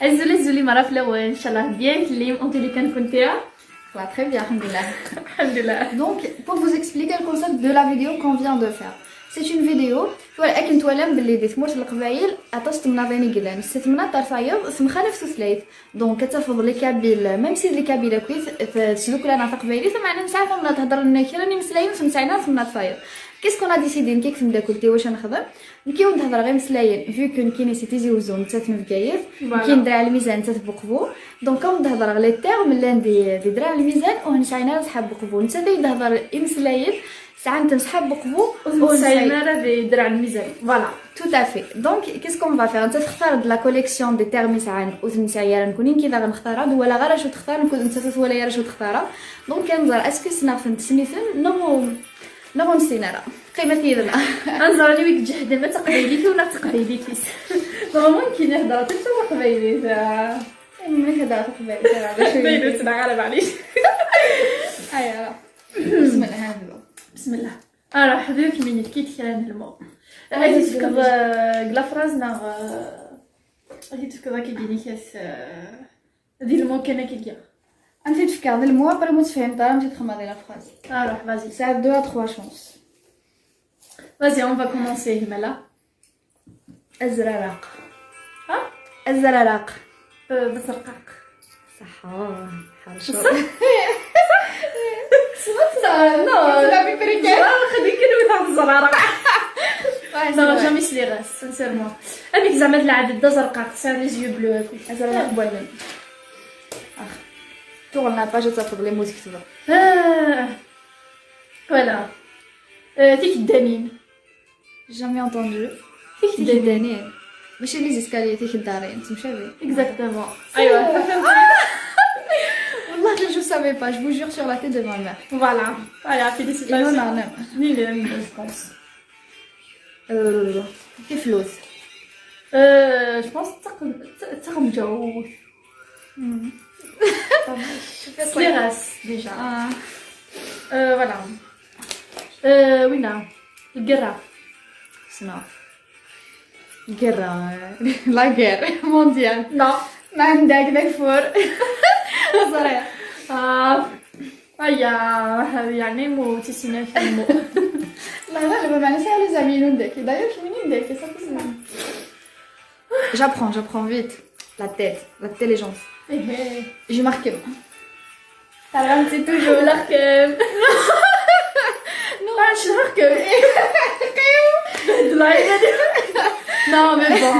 الزولي مرة في الأول إن شاء الله bien كليم أنت اللي كنتيها. Voilà, très bien, alhamdoulilah. Alhamdulillah. Donc, pour vous expliquer le concept de la vidéo qu'on vient de faire. C'est une vidéo ولكن توالم باللي ديت موش القبايل عطست من فاني قلان ست من طرفايض سمخانه في سليت دونك كتفض لي كابيل ميم سي لي كابيل كويس تسلوك لنا في قبايلي ثم انا نسعف من تهضر لنا كراني مسلايين سمعنا في طرفايض كيسكو نا ديسيدي نكيك من داكلتي واش نخدم نكيو نهضر غير مسلايين فيو كون كاين سيتي زوزون تات مفكايف كاين درا على الميزان تات بقبو دونك كون نهضر غير لي تيرم اللي عندي دي درا على الميزان ونسعينا صحاب بقبو نتا نهضر مسلايين ساعات تنسحب بقبو وساينا درع الميزان. Voilà, tout à fait. Donc, qu'est-ce qu'on va faire? On va faire de la collection des termes ساعات وتنسايا نكونين كي غا نختارها ولا غير شو تختار نكون انت ولا يا شو تختارها. دونك كنظر اسكو سنافن تسميثن نو نسينا قيمه كيدنا انظر لي ويك جهد ما تقبيليتي ولا تقبيليتي نورمال كي نهضر حتى تقبيليتي ما كدا تقبيليتي بينو تنغلب عليك. ايوا بسم الله هذا بسم الله. راح حبيبك من كيت كلام الماء هادي تفكر كلا فرازنا هادي تفكر كي ديني كاس هادي الماء كان كي دير انت تفكر ديال الموا بري متفهمتها نمشي تخمضي لا فراز. راح فازي Ça a 2 à 3 chances. Vas-y, on va commencer Mala. الزرارق. ها؟ الزرارق. بزرقاق. صح. حرشو. Non, la pépéricaine. خليك كلمة الزرارق. Non, jamais se les reste, sincèrement. Avec زعما العدد ده زرقاق, c'est les yeux bleus. الزرارق بوينين. Tourne la page وتاخذ لي موت كتبه. Voilà. تيك الدانين. Jamais entendu. تيك الدانين. ماشي لي زيسكالي تيك الدارين تمشي بيه. Exactement. أيوة. والله je savais pas, je vous jure sur la tête de ma mère. Voilà. Voilà, félicitations. Non. Ni les mêmes, je pense. كيف لوز. Je pense تقم جو. Scléras déjà. Voilà. وينا القرة. شنو؟ guerre. La guerre mondiale. Non. ما عندك ذاك فور. صراحة. يعني مو تسينا في المو. لا غالبا ما نسى les amis ندك. D'ailleurs je finis ندك ça fait ça. J'apprends vite. La tête, l'intelligence. Je marque. C'est toujours l'archem. Non, je marque. Non, mais bon,